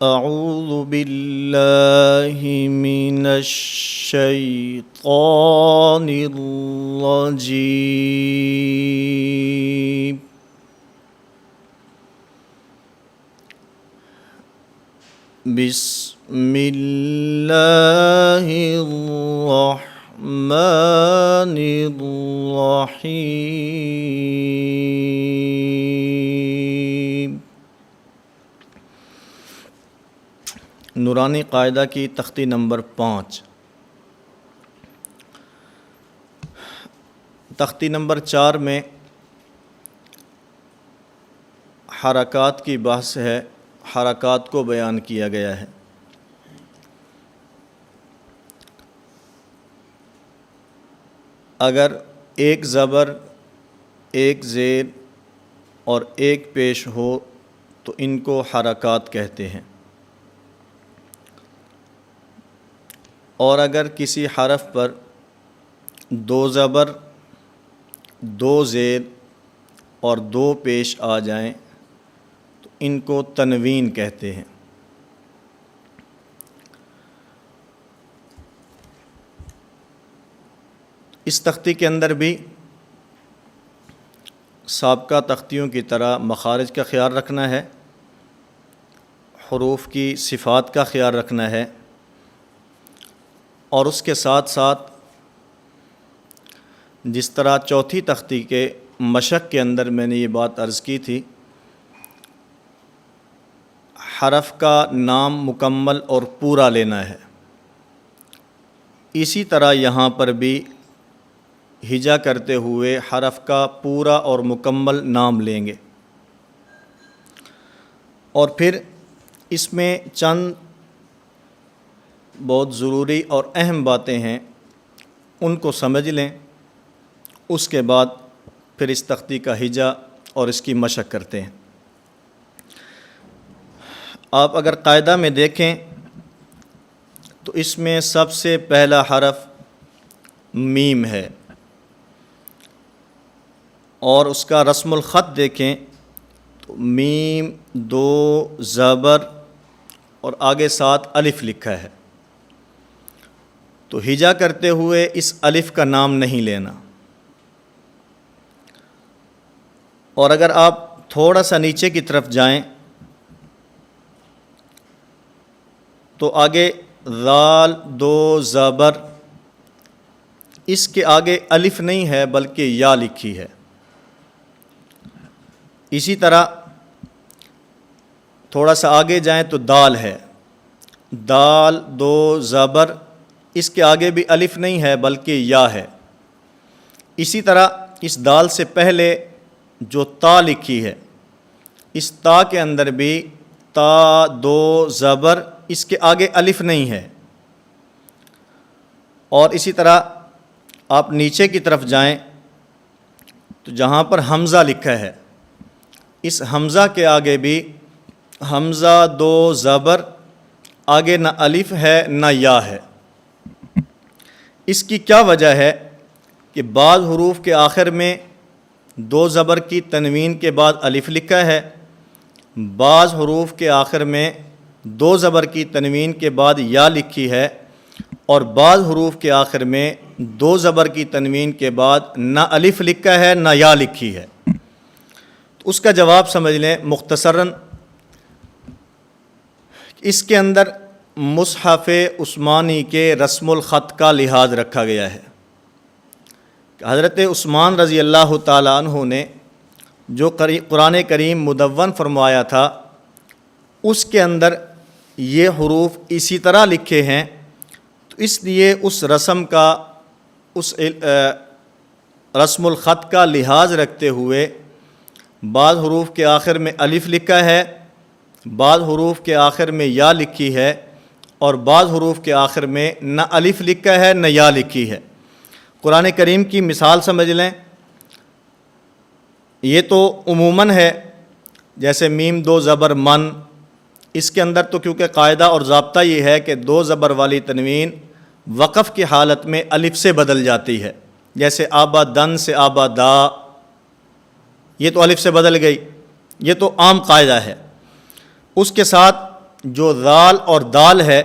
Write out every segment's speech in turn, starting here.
اعوذ باللہ من الشیطان الرجیم بسم اللہ الرحمن الرحیم۔ نورانی قاعدہ کی تختی نمبر 5۔ تختی نمبر 4 میں حرکات کی بحث ہے، حرکات کو بیان کیا گیا ہے۔ اگر ایک زبر، ایک زیر اور ایک پیش ہو تو ان کو حرکات کہتے ہیں، اور اگر کسی حرف پر 2 زبر، 2 زیر اور 2 پیش آ جائیں تو ان کو تنوین کہتے ہیں۔ اس تختی کے اندر بھی سابقہ تختیوں کی طرح مخارج کا خیال رکھنا ہے، حروف کی صفات کا خیال رکھنا ہے، اور اس کے ساتھ ساتھ جس طرح چوتھی تختی کے مشق کے اندر میں نے یہ بات عرض کی تھی، حرف کا نام مکمل اور پورا لینا ہے، اسی طرح یہاں پر بھی ہجا کرتے ہوئے حرف کا پورا اور مکمل نام لیں گے، اور پھر اس میں چند بہت ضروری اور اہم باتیں ہیں، ان کو سمجھ لیں، اس کے بعد پھر اس تختی کا ہجا اور اس کی مشق کرتے ہیں۔ آپ اگر قاعدہ میں دیکھیں تو اس میں سب سے پہلا حرف میم ہے، اور اس کا رسم الخط دیکھیں تو میم 2 زبر اور آگے 7 الف لکھا ہے، تو ہجا کرتے ہوئے اس الف کا نام نہیں لینا، اور اگر آپ تھوڑا سا نیچے کی طرف جائیں تو آگے ذال 2 زبر، اس کے آگے الف نہیں ہے بلکہ یا لکھی ہے۔ اسی طرح تھوڑا سا آگے جائیں تو دال ہے، دال 2 زبر، اس کے آگے بھی الف نہیں ہے بلکہ یا ہے۔ اسی طرح اس دال سے پہلے جو تا لکھی ہے، اس تا کے اندر بھی تا 2 زبر، اس کے آگے الف نہیں ہے، اور اسی طرح آپ نیچے کی طرف جائیں تو جہاں پر حمزہ لکھا ہے، اس حمزہ کے آگے بھی حمزہ 2 زبر، آگے نہ الف ہے نہ یا ہے۔ اس کی کیا وجہ ہے کہ بعض حروف کے آخر میں 2 زبر کی تنوین کے بعد الف لکھا ہے، بعض حروف کے آخر میں 2 زبر کی تنوین کے بعد یا لکھی ہے، اور بعض حروف کے آخر میں 2 زبر کی تنوین کے بعد نہ الف لکھا ہے نہ یا لکھی ہے۔ تو اس کا جواب سمجھ لیں مختصراً، اس کے اندر مصحف عثمانی کے رسم الخط کا لحاظ رکھا گیا ہے۔ حضرت عثمان رضی اللہ تعالیٰ عنہ نے جو قرآن کریم مدون فرمایا تھا، اس کے اندر یہ حروف اسی طرح لکھے ہیں، تو اس لیے اس رسم کا، اس رسم الخط کا لحاظ رکھتے ہوئے بعض حروف کے آخر میں الف لکھا ہے، بعض حروف کے آخر میں یا لکھی ہے، اور بعض حروف کے آخر میں نہ الف لکھا ہے نہ یا لکھی ہے۔ قرآن کریم کی مثال سمجھ لیں، یہ تو عموماً ہے، جیسے میم 2 زبر من، اس کے اندر تو کیونکہ قاعدہ اور ضابطہ یہ ہے کہ 2 زبر والی تنوین وقف کی حالت میں الف سے بدل جاتی ہے، جیسے آبادن سے آبادا، یہ تو الف سے بدل گئی، یہ تو عام قاعدہ ہے۔ اس کے ساتھ جو ذال اور دال ہے،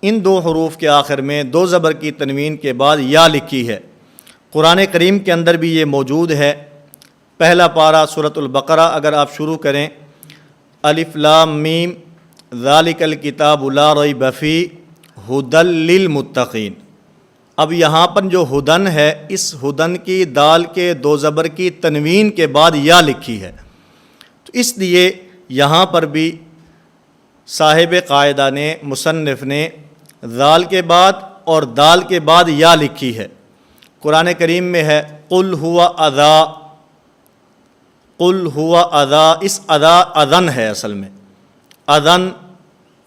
ان دو حروف کے آخر میں دو زبر کی تنوین کے بعد یا لکھی ہے۔ قرآن کریم کے اندر بھی یہ موجود ہے۔ پہلا پارہ سورۃ البقرہ اگر آپ شروع کریں، الف لام میم ذالک الکتاب لا ریب فیہ ھدی للمتقین۔ اب یہاں پر جو ہدن ہے، اس ہدن کی دال کے دو زبر کی تنوین کے بعد یا لکھی ہے، تو اس لیے یہاں پر بھی صاحب قاعدہ نے، مصنف نے ذال کے بعد اور دال کے بعد یا لکھی ہے۔ قرآن کریم میں ہے قل هو اذی، قل هو اذی، اس اذی اذن ہے اصل میں، اذن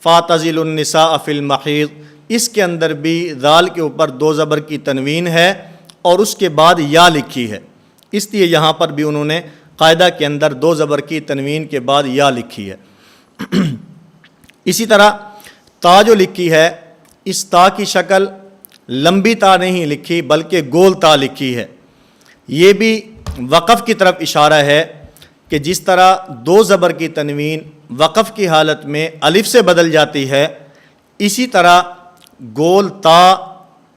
فاعتزلوا النساء فی المحیض، اس کے اندر بھی ذال کے اوپر دو زبر کی تنوین ہے اور اس کے بعد یا لکھی ہے، اس لیے یہاں پر بھی انہوں نے قاعدہ کے اندر دو زبر کی تنوین کے بعد یا لکھی ہے۔ اسی طرح تا جو لکھی ہے، اس تا کی شکل لمبی تا نہیں لکھی بلکہ گول تا لکھی ہے۔ یہ بھی وقف کی طرف اشارہ ہے کہ جس طرح دو زبر کی تنوین وقف کی حالت میں الف سے بدل جاتی ہے، اسی طرح گول تا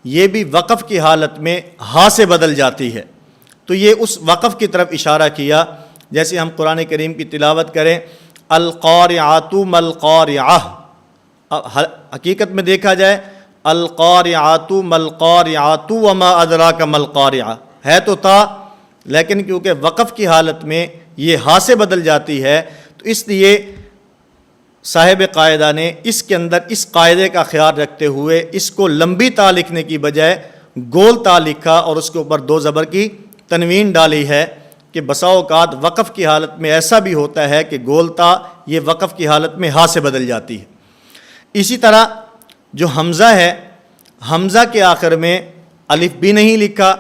یہ بھی وقف کی حالت میں ہا سے بدل جاتی ہے۔ تو یہ اس وقف کی طرف اشارہ کیا، جیسے ہم قرآن کریم کی تلاوت کریں القارعۃ ما القارعۃ، حقیقت میں دیکھا جائے القارعۃ ما القارعۃ وما ادراک ما القارعۃ ہے تو تا، لیکن کیونکہ وقف کی حالت میں یہ ہا سے بدل جاتی ہے، تو اس لیے صاحب قاعدہ نے اس کے اندر اس قاعدے کا خیال رکھتے ہوئے اس کو لمبی تا لکھنے کی بجائے گول تا لکھا اور اس کے اوپر دو زبر کی تنوین ڈالی ہے کہ بسا اوقات وقف کی حالت میں ایسا بھی ہوتا ہے کہ گول تا یہ وقف کی حالت میں ہا سے بدل جاتی ہے۔ اسی طرح جو حمزہ ہے، حمزہ کے آخر میں الف بھی نہیں لکھا،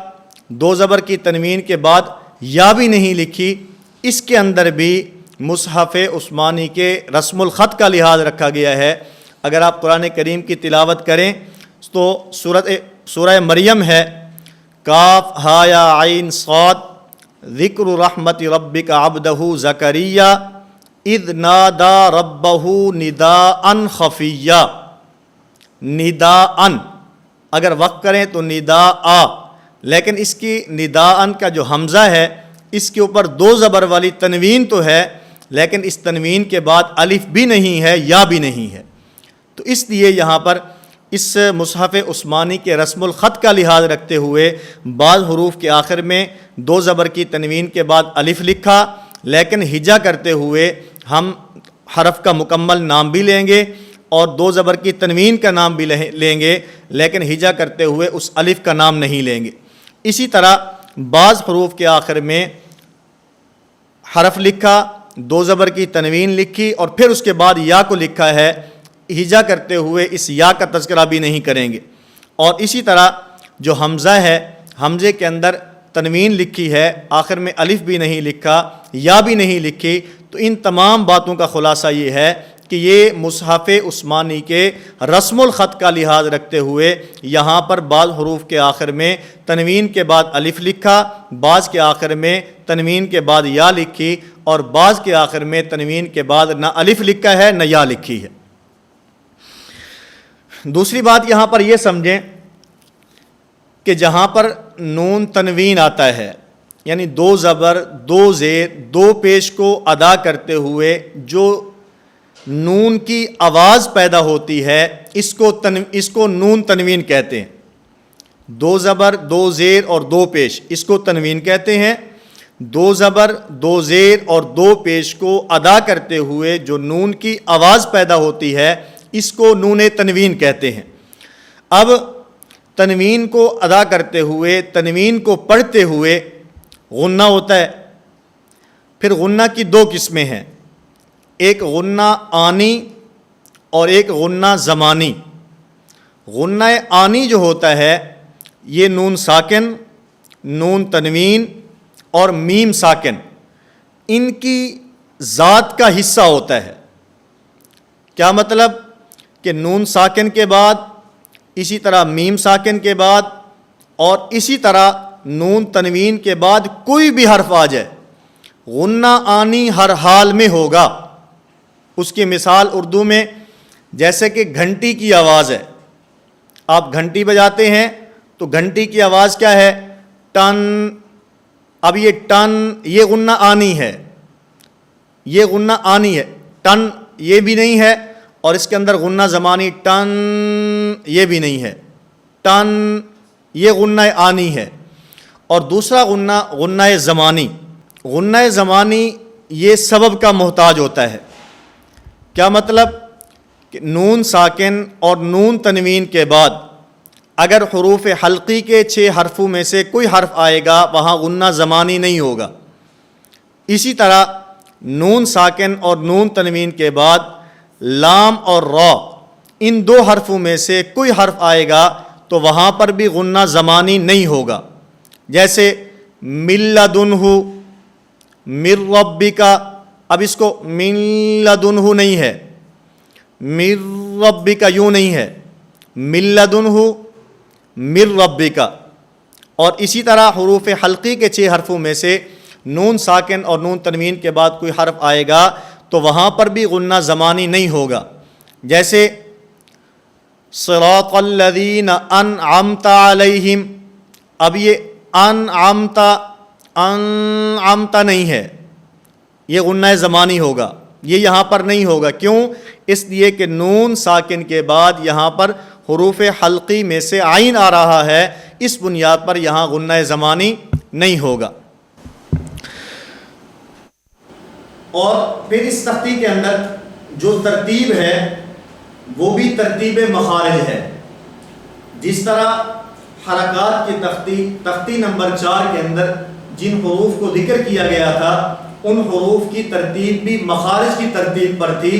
دو زبر کی تنوین کے بعد یا بھی نہیں لکھی، اس کے اندر بھی مصحف عثمانی کے رسم الخط کا لحاظ رکھا گیا ہے۔ اگر آپ قرآن کریم کی تلاوت کریں تو سورہ مریم ہے، کاف ہا یا عین صاد، ذکر رحمت ربک عبدہ زکریا اذ نادى ربہ نداء خفیا، نداء اگر وقف کریں تو نداء، لیکن اس کی نداء کا جو حمزہ ہے اس کے اوپر دو زبر والی تنوین تو ہے، لیکن اس تنوین کے بعد الف بھی نہیں ہے یا بھی نہیں ہے، تو اس لیے یہاں پر اس مصحف عثمانی کے رسم الخط کا لحاظ رکھتے ہوئے بعض حروف کے آخر میں دو زبر کی تنوین کے بعد الف لکھا، لیکن ہجا کرتے ہوئے ہم حرف کا مکمل نام بھی لیں گے اور دو زبر کی تنوین کا نام بھی لیں گے، لیکن ہجا کرتے ہوئے اس الف کا نام نہیں لیں گے۔ اسی طرح بعض حروف کے آخر میں حرف لکھا، دو زبر کی تنوین لکھی اور پھر اس کے بعد یا کو لکھا ہے، ہجا کرتے ہوئے اس یا کا تذکرہ بھی نہیں کریں گے۔ اور اسی طرح جو حمزہ ہے، حمزے کے اندر تنوین لکھی ہے، آخر میں الف بھی نہیں لکھا، یا بھی نہیں لکھی، تو ان تمام باتوں کا خلاصہ یہ ہے کہ یہ مصحف عثمانی کے رسم الخط کا لحاظ رکھتے ہوئے یہاں پر بعض حروف کے آخر میں تنوین کے بعد الف لکھا، بعض کے آخر میں تنوین کے بعد یا لکھی اور بعض کے آخر میں تنوین کے بعد نہ الف لکھا ہے نہ یا لکھی ہے۔ دوسری بات یہاں پر یہ سمجھیں کہ جہاں پر نون تنوین آتا ہے، یعنی دو زبر دو زیر دو پیش کو ادا کرتے ہوئے جو نون کی آواز پیدا ہوتی ہے، اس کو نون تنوین کہتے ہیں۔ دو زبر دو زیر اور دو پیش، اس کو تنوین کہتے ہیں۔ دو زبر دو زیر اور دو پیش کو ادا کرتے ہوئے جو نون کی آواز پیدا ہوتی ہے، اس کو نون تنوین کہتے ہیں۔ اب تنوین کو ادا کرتے ہوئے، تنوین کو پڑھتے ہوئے غنہ ہوتا ہے۔ پھر غنہ کی دو قسمیں ہیں، ایک غنہ آنی اور ایک غنہ زمانی۔ غنہ آنی جو ہوتا ہے یہ نون ساکن، نون تنوین اور میم ساکن، ان کی ذات کا حصہ ہوتا ہے۔ کیا مطلب کہ نون ساکن کے بعد، اسی طرح میم ساکن کے بعد اور اسی طرح نون تنوین کے بعد کوئی بھی حرف آ جائے، غنہ آنی ہر حال میں ہوگا۔ اس کی مثال اردو میں جیسے کہ گھنٹی کی آواز ہے، آپ گھنٹی بجاتے ہیں تو گھنٹی کی آواز کیا ہے؟ ٹن. اب یہ ٹن یہ غنہ آنی ہے، یہ غنہ آنی ہے، ٹن یہ بھی نہیں ہے، اور اس کے اندر غنہ زمانی ٹن یہ بھی نہیں ہے، ٹن یہ غنہ آنی ہے. اور دوسرا غنہ غنہ زمانی. غنہ زمانی یہ سبب کا محتاج ہوتا ہے. کیا مطلب؟ کہ نون ساکن اور نون تنوین کے بعد اگر حروف حلقی کے 6 حرفوں میں سے کوئی حرف آئے گا وہاں غنہ زمانی نہیں ہوگا. اسی طرح نون ساکن اور نون تنوین کے بعد لام اور را ان 2 حرفوں میں سے کوئی حرف آئے گا تو وہاں پر بھی غنہ زمانی نہیں ہوگا. جیسے من لدنہ، من ربک، اب اس کو من لدنہ نہیں ہے، من ربک یوں نہیں ہے، من لدنہ من ربک. اور اسی طرح حروف حلقی کے 6 حرفوں میں سے نون ساکن اور نون تنوین کے بعد کوئی حرف آئے گا تو وہاں پر بھی غنہ زمانی نہیں ہوگا. جیسے صراط الذین انعمت علیہم، اب یہ انعمت نہیں ہے، یہ غنہ زمانی ہوگا، یہ یہاں پر نہیں ہوگا. کیوں؟ اس لیے کہ نون ساکن کے بعد یہاں پر حروف حلقی میں سے عین آ رہا ہے، اس بنیاد پر یہاں غنہ زمانی نہیں ہوگا. اور پھر اس تختی کے اندر جو ترتیب ہے وہ بھی ترتیب مخارج ہے. جس طرح حرکات کی تختی نمبر 4 کے اندر جن حروف کو ذکر کیا گیا تھا ان حروف کی ترتیب بھی مخارج کی ترتیب پر تھی،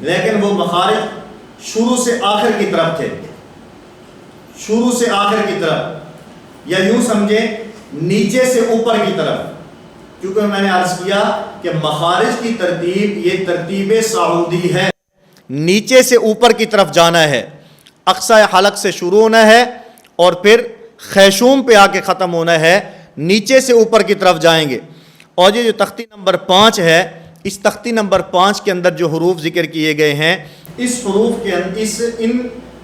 لیکن وہ مخارج شروع سے آخر کی طرف تھے، شروع سے آخر کی طرف، یا یوں سمجھیں نیچے سے اوپر کی طرف. کیونکہ میں نے عرض کیا کہ مخارج کی ترتیب یہ ترتیب صعودی ہے، نیچے سے اوپر کی طرف جانا ہے. اقصی حلق سے شروع ہونا ہے اور پھر خیشوم پہ آ کے ختم ہونا ہے، نیچے سے اوپر کی طرف جائیں گے. اور یہ جو تختی نمبر 5 ہے، اس تختی نمبر 5 کے اندر جو حروف ذکر کیے گئے ہیں ان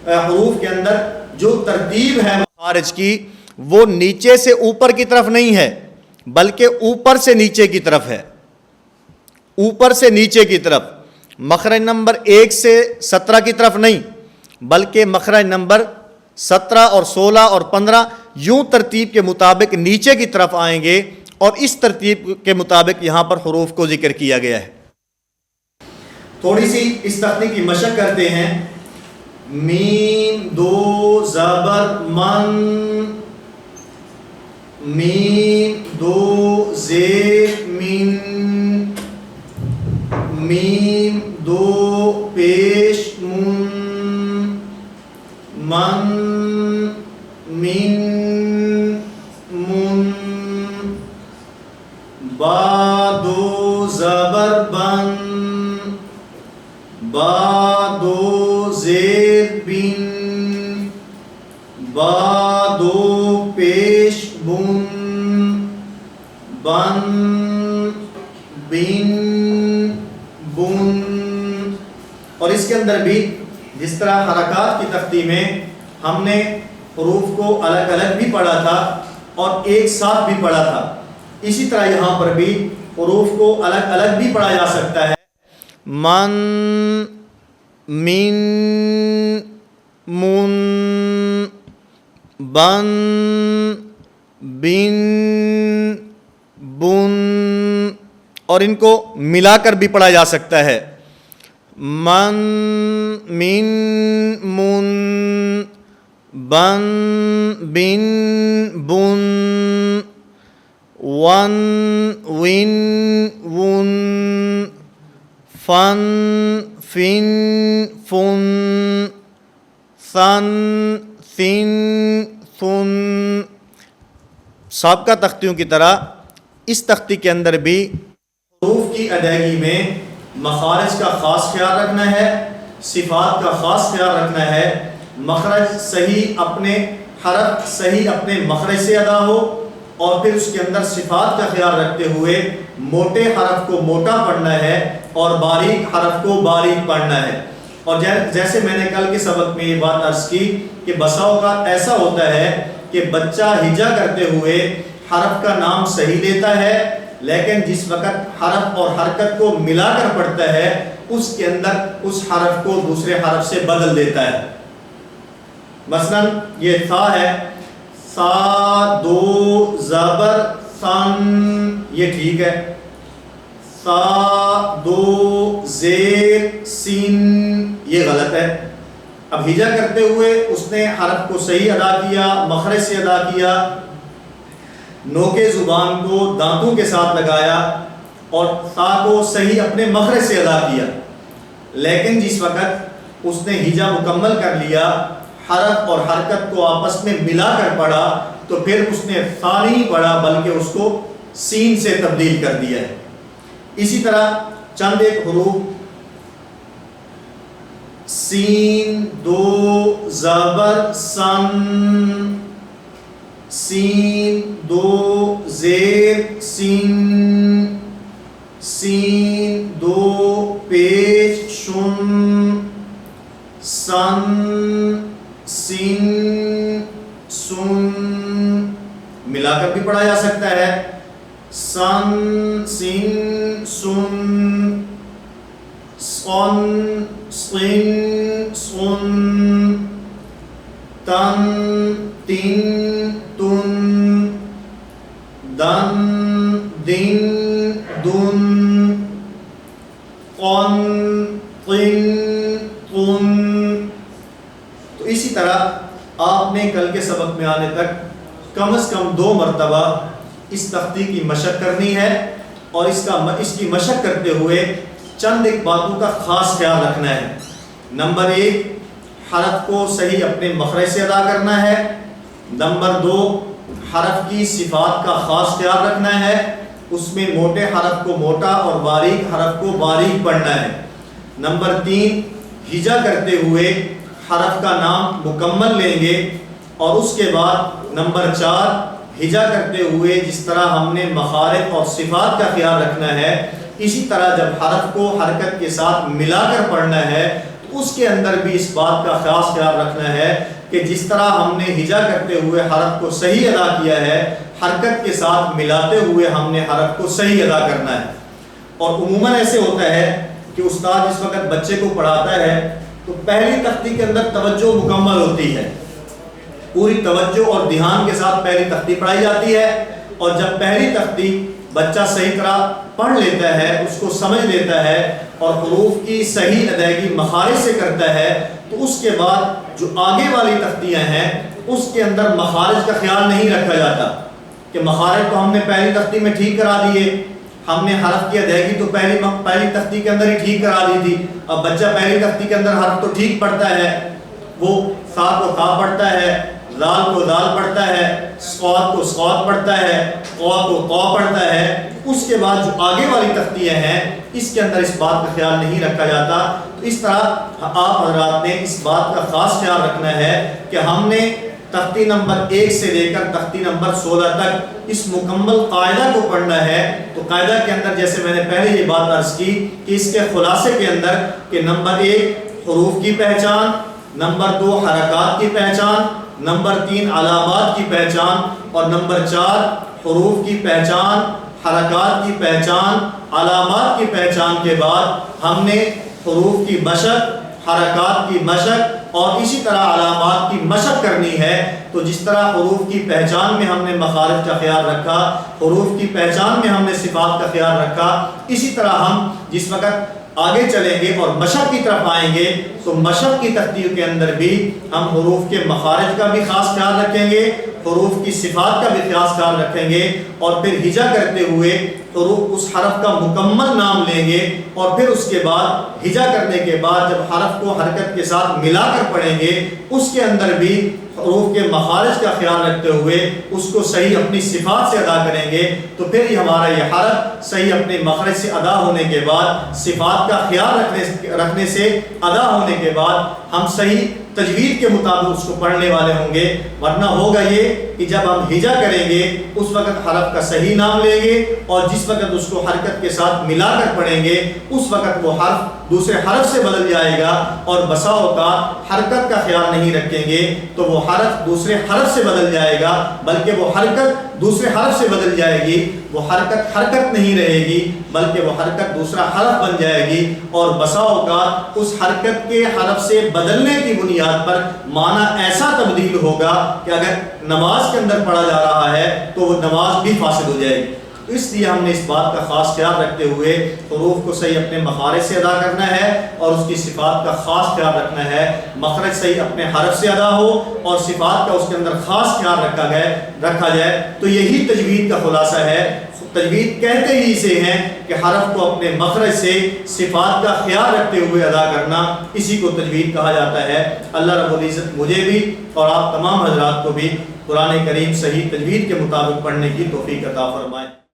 حروف کے اندر جو ترتیب ہے مخارج کی وہ نیچے سے اوپر کی طرف نہیں ہے بلکہ اوپر سے نیچے کی طرف ہے، اوپر سے نیچے کی طرف. مخرج نمبر 1 سے 17 کی طرف نہیں بلکہ مخرج نمبر 17 اور 16 اور 15 یوں ترتیب کے مطابق نیچے کی طرف آئیں گے، اور اس ترتیب کے مطابق یہاں پر حروف کو ذکر کیا گیا ہے. تھوڑی سی اس تختی کی مشق کرتے ہیں. میم 2 زبر من، میم 2 زیر من، میم 2 پیش من، من من من، با 2 زبر بن، با 2 زیر بن، با 2 پیش بن، بن بن بن. اور اس کے اندر بھی جس طرح حرکات کی تختی میں ہم نے حروف کو الگ الگ بھی پڑھا تھا اور ایک ساتھ بھی پڑھا تھا، اسی طرح یہاں پر بھی حروف کو الگ الگ بھی پڑھا جا سکتا ہے. من، من، من، بن، بن، بن، اور ان کو ملا کر بھی پڑھا جا سکتا ہے. من، من، من، بن، بن، بن، ون، ون، ون، فن، فن، فن، ثن، ثن، ثن. سابقہ تختیوں کی طرح اس تختی کے اندر بھی حروف کی ادائیگی میں مخارج کا خاص خیال رکھنا ہے، صفات کا خاص خیال رکھنا ہے. مخرج صحیح اپنے حرف صحیح اپنے مخرج سے ادا ہو اور پھر اس کے اندر صفات کا خیال رکھتے ہوئے موٹے حرف کو موٹا پڑھنا ہے اور باریک حرف کو باریک پڑھنا ہے۔ اور جیسے میں نے کل کے سبق میں یہ بات عرض کی کہ بسا اوقات ایسا ہوتا ہے کہ بچہ ہجا کرتے ہوئے حرف کا نام صحیح لیتا ہے، لیکن جس وقت حرف اور حرکت کو ملا کر پڑھتا ہے اس کے اندر اس حرف کو دوسرے حرف سے بدل دیتا ہے۔ مثلا یہ ثا ہے، سا دو زبر سن، یہ ٹھیک ہے۔ سا دو زیر سین، یہ غلط ہے۔ اب ہجا کرتے ہوئے اس نے حرف کو صحیح ادا کیا، مخرج سے ادا کیا، نوکے زبان کو دانتوں کے ساتھ لگایا اور تا کو صحیح اپنے مخرج سے ادا کیا، لیکن جس وقت اس نے ہجا مکمل کر لیا، حرف اور حرکت کو آپس میں ملا کر پڑھا، تو پھر اس نے تا نہیں پڑھا بلکہ اس کو سین سے تبدیل کر دیا ہے۔ اسی طرح چند ایک حروف، سین دو زبر سن، سین دو زیر سین، سین دو پیش شن، سن سین سن، ملا کر بھی پڑھا جا سکتا ہے۔ سن سین سن، سن سن سن، تن تین تن، دن دن دن، قن قن قن۔ تو اسی طرح آپ نے کل کے سبق میں آنے تک کم از کم 2 مرتبہ اس تختی کی مشق کرنی ہے، اور اس کی مشق کرتے ہوئے چند ایک باتوں کا خاص خیال رکھنا ہے۔ نمبر 1، حرف کو صحیح اپنے مخرج سے ادا کرنا ہے۔ نمبر 2، حرف کی صفات کا خاص خیال رکھنا ہے، اس میں موٹے حرف کو موٹا اور باریک حرف کو باریک پڑھنا ہے۔ نمبر 3، ہجا کرتے ہوئے حرف کا نام مکمل لیں گے، اور اس کے بعد نمبر 4، ہجا کرتے ہوئے جس طرح ہم نے مخارج اور صفات کا خیال رکھنا ہے، اسی طرح جب حرف کو حرکت کے ساتھ ملا کر پڑھنا ہے تو اس کے اندر بھی اس بات کا خاص خیال رکھنا ہے کہ جس طرح ہم نے ہجا کرتے ہوئے حرف کو صحیح ادا کیا ہے، حرکت کے ساتھ ملاتے ہوئے ہم نے حرف کو صحیح ادا کرنا ہے۔ اور عموماً ایسے ہوتا ہے کہ استاد جس وقت بچے کو پڑھاتا ہے تو پہلی تختی کے اندر توجہ مکمل ہوتی ہے، پوری توجہ اور دھیان کے ساتھ پہلی تختی پڑھائی جاتی ہے، اور جب پہلی تختی بچہ صحیح طرح پڑھ لیتا ہے، اس کو سمجھ لیتا ہے اور حروف کی صحیح ادائیگی مخارج سے کرتا ہے، تو اس کے بعد جو آگے والی تختیاں ہیں اس کے اندر مخارج کا خیال نہیں رکھا جاتا کہ مخارج تو ہم نے پہلی تختی میں ٹھیک کرا دیے، ہم نے حرف کی ادائیگی تو پہلی تختی کے اندر ہی ٹھیک کرا دی تھی، اب بچہ پہلی تختی کے اندر حرف تو ٹھیک پڑھتا ہے، وہ سا کو تا پڑھتا ہے، دال کو دال پڑھتا ہے، صاد کو صاد پڑھتا ہے، قا کو قا پڑھتا ہے، اس کے بعد جو آگے والی تختیاں ہیں اس کے اندر اس بات کا خیال نہیں رکھا جاتا۔ تو اس طرح آپ حضرات نے اس بات کا خاص خیال رکھنا ہے کہ ہم نے تختی نمبر 1 سے لے کر تختی نمبر 16 تک اس مکمل قاعدہ کو پڑھنا ہے۔ تو قاعدہ کے اندر جیسے میں نے پہلے یہ بات عرض کی کہ اس کے خلاصے کے اندر کہ نمبر 1 حروف کی پہچان، نمبر 2 حرکات کی پہچان، نمبر 3 علامات کی پہچان، اور نمبر 4 حروف کی پہچان، حرکات کی پہچان، علامات کی پہچان کے بعد ہم نے حروف کی مشق، حرکات کی مشق اور اسی طرح علامات کی مشق کرنی ہے۔ تو جس طرح حروف کی پہچان میں ہم نے مخارج کا خیال رکھا، حروف کی پہچان میں ہم نے صفات کا خیال رکھا، اسی طرح ہم جس وقت آگے چلیں گے اور مشق کی طرف آئیں گے تو مشق کی ترتیب کے اندر بھی ہم حروف کے مخارج کا بھی خاص خیال رکھیں گے، حروف کی صفات کا بھی خاص خیال رکھیں گے، اور پھر ہجا کرتے ہوئے حروف اس حرف کا مکمل نام لیں گے، اور پھر اس کے بعد ہجا کرنے کے بعد جب حرف کو حرکت کے ساتھ ملا کر پڑھیں گے اس کے اندر بھی حروف کے مخارج کا خیال رکھتے ہوئے اس کو صحیح اپنی صفات سے ادا کریں گے۔ تو پھر یہ ہمارا یہ حرف صحیح اپنے مخرج سے ادا ہونے کے بعد، صفات کا خیال رکھنے سے ادا ہونے کے بعد ہم صحیح تجوید کے مطابق اس کو پڑھنے والے ہوں گے، ورنہ ہوگا یہ کہ کہ جب ہم ہجا کریں گے اس وقت حرف کا صحیح نام لیں گے اور جس وقت اس کو حرکت کے ساتھ ملا کر پڑھیں گے اس وقت وہ حرف دوسرے حرف سے بدل جائے گا، اور بسا اوقات حرکت کا خیال نہیں رکھیں گے تو وہ حرف دوسرے حرف سے بدل جائے گا، بلکہ وہ حرکت دوسرے حرف سے بدل جائے گی، وہ حرکت نہیں رہے گی بلکہ وہ حرکت دوسرا حرف بن جائے گی، اور بسا اوقات اس حرکت کے حرف سے بدلنے کی بنیاد پر معنی ایسا تبدیل ہوگا کہ اگر نماز کے اندر پڑھا جا رہا ہے تو وہ نماز بھی فاسد ہو جائے گی۔ تو اس لیے ہم نے اس بات کا خاص خیال رکھتے ہوئے حروف کو صحیح اپنے مخارج سے ادا کرنا ہے اور اس کی صفات کا خاص خیال رکھنا ہے، مخرج صحیح اپنے حرف سے ادا ہو اور صفات کا اس کے اندر خاص خیال رکھا جائے۔ تو یہی تجوید کا خلاصہ ہے۔ تجوید کہتے ہی اسے ہیں کہ حرف کو اپنے مخرج سے صفات کا خیال رکھتے ہوئے ادا کرنا، اسی کو تجوید کہا جاتا ہے۔ اللہ رب العزت مجھے بھی اور آپ تمام حضرات کو بھی قرآن کریم صحیح تجوید کے مطابق پڑھنے کی توفیق عطا فرمائے۔